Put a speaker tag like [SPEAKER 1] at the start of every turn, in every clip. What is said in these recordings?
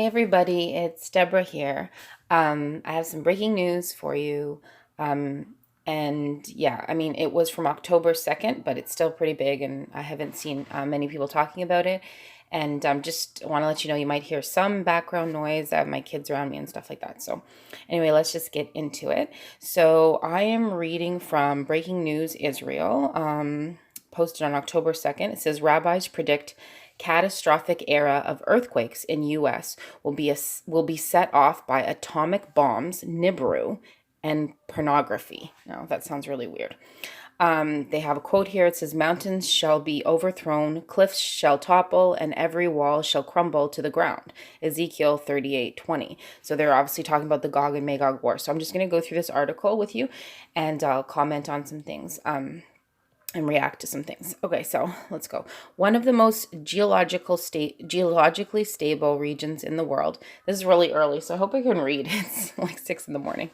[SPEAKER 1] Hey everybody, it's Deborah here. I have some breaking news for you. And yeah, I mean, it was from October 2nd, but it's still pretty big, and I haven't seen many people talking about it. And just want to let you know you might hear some background noise. I have my kids around me and stuff like that. So, anyway, let's just get into it. So, I am reading from Breaking News Israel, posted on October 2nd. It says rabbis predict catastrophic era of earthquakes in US will be set off by atomic bombs, Nibiru, and pornography. Now, that sounds really weird. They have a quote here. It says, "Mountains shall be overthrown, cliffs shall topple, and every wall shall crumble to the ground." Ezekiel 38:20. So they're obviously talking about the Gog and Magog war. So I'm just going to go through this article with you, and I'll comment on some things. And react to some things. Okay, so let's go. One of the most geologically stable regions in the world. This is really early, so I hope I can read. It's like 6 in the morning.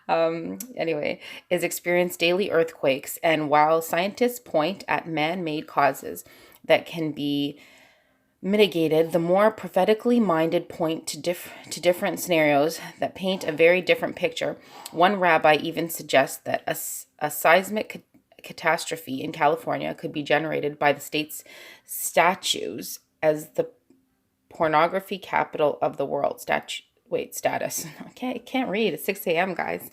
[SPEAKER 1] Anyway, is experience daily earthquakes, and while scientists point at man-made causes that can be mitigated, the more prophetically minded point to different scenarios that paint a very different picture. One rabbi even suggests that a seismic catastrophe in California could be generated by the state's statues as the pornography capital of the world. Status. Okay, I can't read. It's 6 a.m., guys.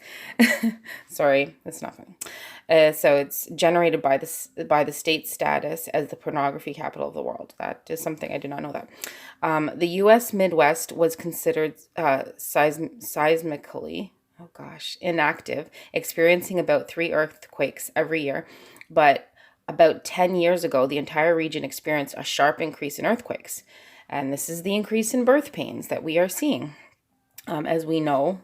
[SPEAKER 1] Sorry, that's not funny. So it's generated by the state status as the pornography capital of the world. That is something I did not know that. The U.S. Midwest was considered seismically inactive, experiencing about 3 earthquakes every year. But about 10 years ago, the entire region experienced a sharp increase in earthquakes. And this is the increase in birth pains that we are seeing. As we know,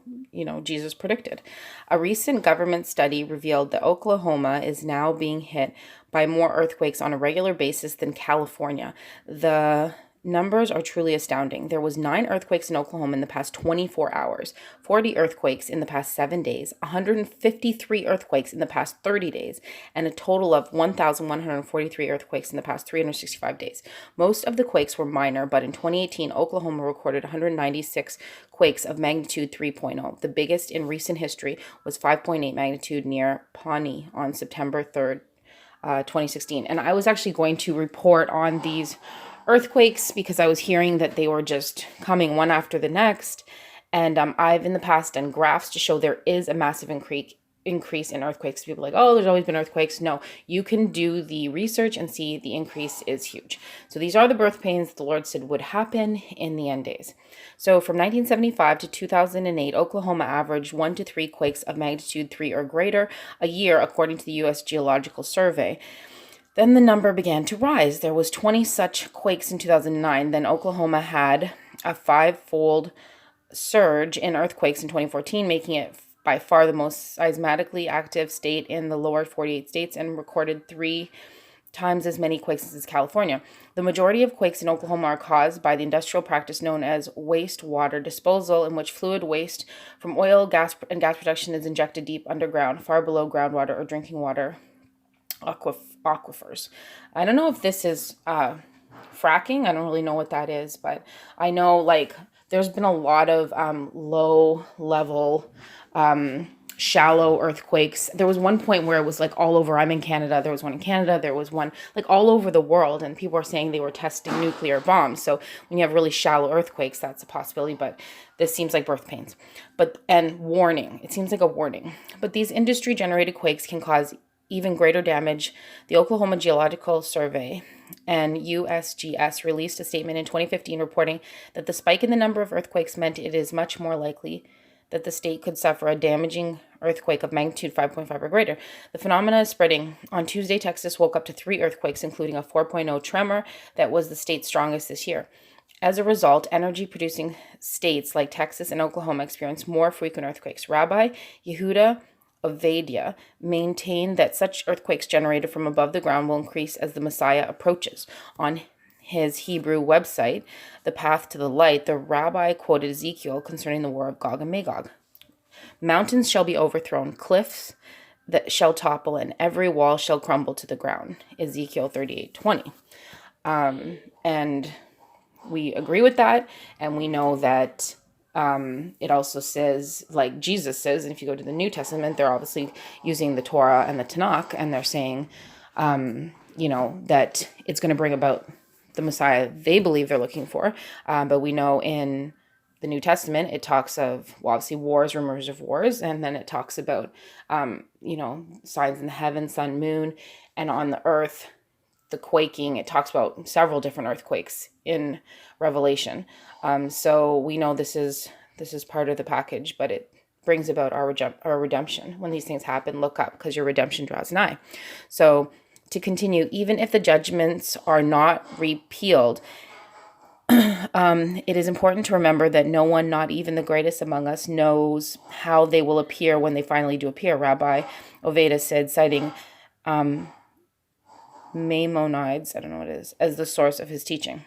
[SPEAKER 1] Jesus predicted. A recent government study revealed that Oklahoma is now being hit by more earthquakes on a regular basis than California. The numbers are truly astounding. There was 9 earthquakes in Oklahoma in the past 24 hours, 40 earthquakes in the past 7 days, 153 earthquakes in the past 30 days, and a total of 1,143 earthquakes in the past 365 days. Most of the quakes were minor, but in 2018, Oklahoma recorded 196 quakes of magnitude 3.0. The biggest in recent history was 5.8 magnitude near Pawnee on September 3rd, 2016. And I was actually going to report on these earthquakes because I was hearing that they were just coming one after the next. And I've in the past done graphs to show there is a massive increase in earthquakes. People are like, oh, there's always been earthquakes. No, you can do the research and see the increase is huge. So these are the birth pains the Lord said would happen in the end days. So from 1975 to 2008, Oklahoma averaged 1 to 3 quakes of magnitude 3 or greater a year, according to the U.S. Geological Survey. Then the number began to rise. There was 20 such quakes in 2009. Then Oklahoma had a 5-fold surge in earthquakes in 2014, making it by far the most seismically active state in the lower 48 states and recorded 3 times as many quakes as California. The majority of quakes in Oklahoma are caused by the industrial practice known as wastewater disposal, in which fluid waste from oil, gas production is injected deep underground, far below groundwater or drinking water aquifers. I don't know if this is fracking. I don't really know what that is, but I know there's been a lot of low level shallow earthquakes. There was one point where it was all over. I'm in Canada. There was one in Canada. There was one all over the world, and people were saying they were testing nuclear bombs. So when you have really shallow earthquakes, that's a possibility, but this seems like birth pains. And warning. It seems like a warning. But these industry generated quakes can cause even greater damage. The Oklahoma Geological Survey and USGS released a statement in 2015 reporting that the spike in the number of earthquakes meant it is much more likely that the state could suffer a damaging earthquake of magnitude 5.5 or greater. The phenomena is spreading. On Tuesday, Texas woke up to 3 earthquakes, including a 4.0 tremor that was the state's strongest this year. As a result, energy-producing states like Texas and Oklahoma experienced more frequent earthquakes. Rabbi Yehuda Ovadia maintained that such earthquakes generated from above the ground will increase as the Messiah approaches. On his Hebrew website, The Path to the Light, the rabbi quoted Ezekiel concerning the war of Gog and Magog. Mountains shall be overthrown, cliffs that shall topple, and every wall shall crumble to the ground. Ezekiel 38:20. And we agree with that, and we know that it also says, like Jesus says, and if you go to the New Testament, they're obviously using the Torah and the Tanakh, and they're saying, that it's going to bring about the Messiah they believe they're looking for. But we know in the New Testament, it talks of, well, obviously wars, rumors of wars, and then it talks about, signs in the heaven, sun, moon, and on the earth, the quaking. It talks about several different earthquakes in Revelation. So we know this is part of the package, but it brings about our redemption. When these things happen, look up, because your redemption draws nigh. So to continue, even if the judgments are not repealed, it is important to remember that no one, not even the greatest among us, knows how they will appear when they finally do appear. Rabbi Oveda said, citing Maimonides, I don't know what it is, as the source of his teaching.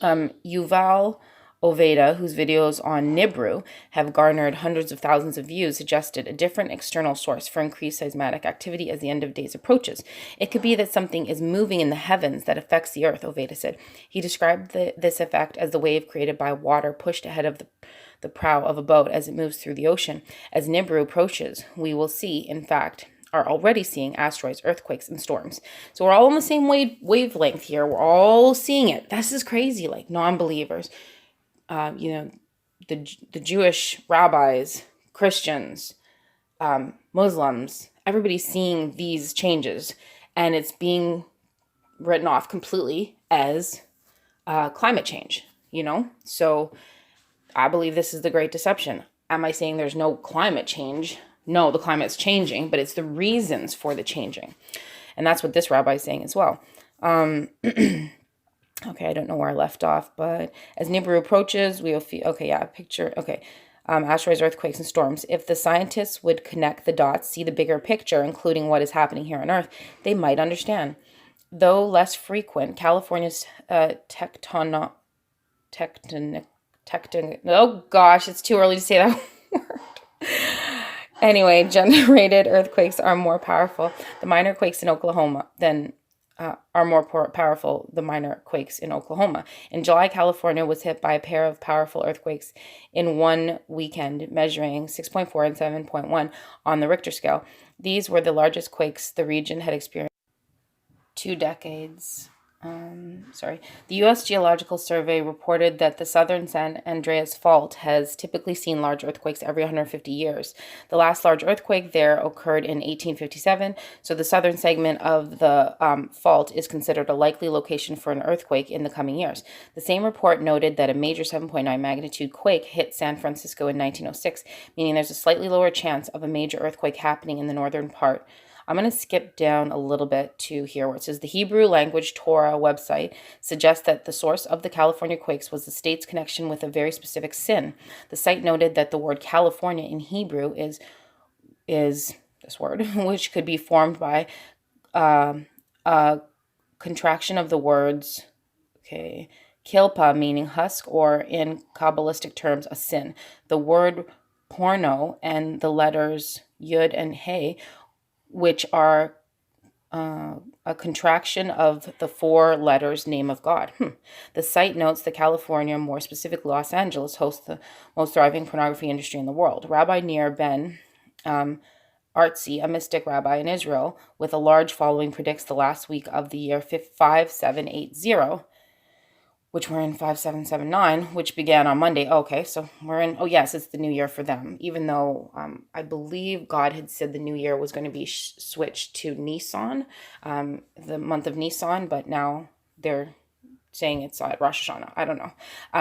[SPEAKER 1] Yuval Oveda, whose videos on Nibru have garnered hundreds of thousands of views, suggested a different external source for increased seismic activity as the end of days approaches. It could be that something is moving in the heavens that affects the earth, Oveda said. He described this effect as the wave created by water pushed ahead of the prow of a boat as it moves through the ocean. As Nibru approaches, we will see, in fact, are already seeing asteroids, earthquakes, and storms. So we're all on the same wavelength here. We're all seeing it. This is crazy. Like non-believers, the Jewish rabbis, Christians, Muslims, everybody's seeing these changes, and it's being written off completely as climate change. So I believe this is the great deception. Am I saying there's no climate change? No, the climate's changing, but it's the reasons for the changing. And that's what this rabbi is saying as well. Okay, I don't know where I left off, but as Nibru approaches, we will feel, picture, asteroids, earthquakes, and storms. If the scientists would connect the dots, see the bigger picture, including what is happening here on Earth, they might understand. Though less frequent, California's oh gosh, it's too early to say that word. Anyway, generated earthquakes are more powerful. The minor quakes in Oklahoma are more powerful. The minor quakes in Oklahoma. In July, California was hit by a pair of powerful earthquakes in one weekend, measuring 6.4 and 7.1 on the Richter scale. These were the largest quakes the region had experienced in 2 decades. The U.S. Geological Survey reported that the southern San Andreas Fault has typically seen large earthquakes every 150 years. The last large earthquake there occurred in 1857, so the southern segment of the fault is considered a likely location for an earthquake in the coming years. The same report noted that a major 7.9 magnitude quake hit San Francisco in 1906, meaning there's a slightly lower chance of a major earthquake happening in the northern part. I'm going to skip down a little bit to here where it says the Hebrew language Torah website suggests that the source of the California quakes was the state's connection with a very specific sin. The site noted that the word California in Hebrew is this word, which could be formed by a contraction of the words, kilpa, meaning husk, or in Kabbalistic terms, a sin. The word porno and the letters yud and hey, which are a contraction of the 4 letters name of God. The site notes that California, more specifically Los Angeles, hosts the most thriving pornography industry in the world. Rabbi Nir Ben Artzi, a mystic rabbi in Israel with a large following, predicts the last week of the year 5780, which we're in 5779, which began on Monday. Okay, so we're in, yes, it's the new year for them, even though I believe God had said the new year was going to be switched to Nisan, the month of Nisan, but now they're saying it's Rosh Hashanah. I don't know.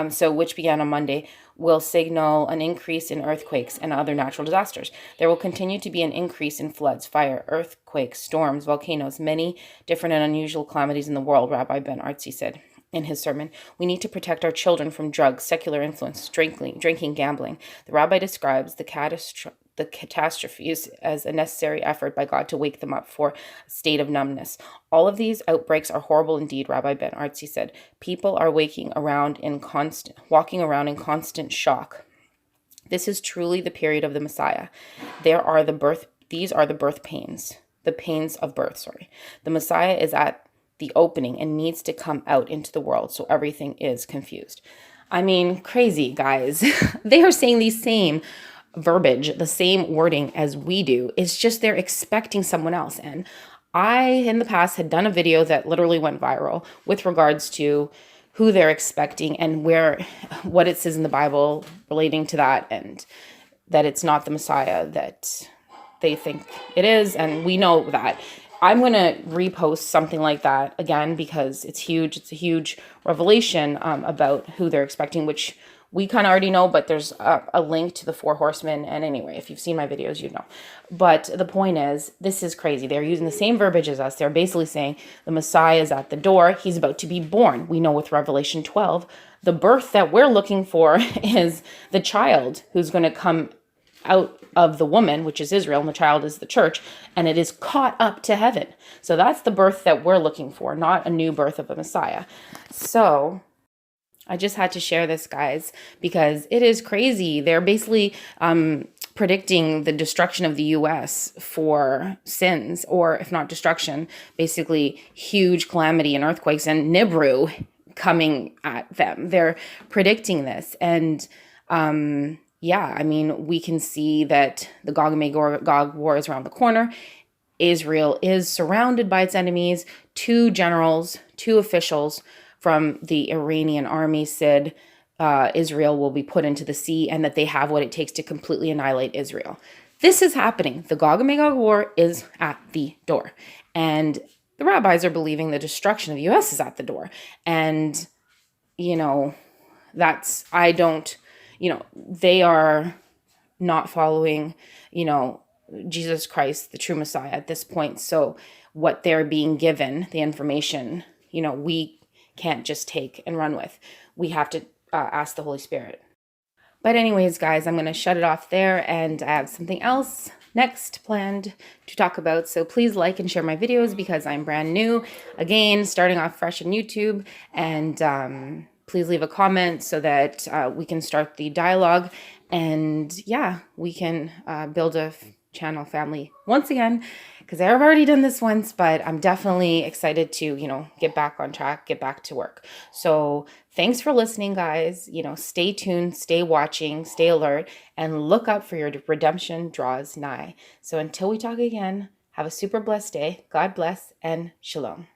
[SPEAKER 1] So which began on Monday, will signal an increase in earthquakes and other natural disasters. There will continue to be an increase in floods, fire, earthquakes, storms, volcanoes, many different and unusual calamities in the world, Rabbi Ben Artzi said in his sermon. We need to protect our children from drugs, secular influence, drinking, gambling. The rabbi describes the catastrophes as a necessary effort by God to wake them up for a state of numbness. All of these outbreaks are horrible indeed, Rabbi Ben Artzi said. People are walking around in constant shock. This is truly the period of the Messiah. These are the birth pains. The pains of birth, The Messiah is at the opening and needs to come out into the world. So everything is confused. I mean, crazy, guys. They are saying the same verbiage, the same wording as we do. It's just they're expecting someone else. And I, in the past, had done a video that literally went viral with regards to who they're expecting and what it says in the Bible relating to that, and that it's not the Messiah that they think it is. And we know that. I'm going to repost something like that again because it's huge. It's a huge revelation about who they're expecting, which we kind of already know, but there's a link to the 4 horsemen. And anyway, if you've seen my videos, you know. But the point is, this is crazy. They're using the same verbiage as us. They're basically saying the Messiah is at the door. He's about to be born. We know with Revelation 12, the birth that we're looking for is the child who's going to come out of the woman, which is Israel, and the child is the church, and it is caught up to heaven. So that's the birth that we're looking for, not a new birth of a Messiah. So I just had to share this, guys, because it is crazy. They're basically predicting the destruction of the U.S. for sins, or if not destruction, basically huge calamity and earthquakes and Nibiru coming at them. They're predicting this. And yeah, I mean, we can see that the Gog and Magog war is around the corner. Israel is surrounded by its enemies. 2 generals, 2 officials from the Iranian army said Israel will be put into the sea and that they have what it takes to completely annihilate Israel. This is happening. The Gog and Magog war is at the door. And the rabbis are believing the destruction of the U.S. is at the door. And, you know, they are not following, Jesus Christ, the true Messiah at this point. So what they're being given, the information, we can't just take and run with. We have to ask the Holy Spirit. But anyways, guys, I'm going to shut it off there, and I have something else next planned to talk about. So please like and share my videos because I'm brand new. Again, starting off fresh on YouTube. And please leave a comment so that we can start the dialogue. And yeah, we can build a channel family once again, because I've already done this once, but I'm definitely excited to, get back on track, get back to work. So thanks for listening, guys. Stay tuned, stay watching, stay alert, and look up for your redemption draws nigh. So until we talk again, have a super blessed day. God bless and shalom.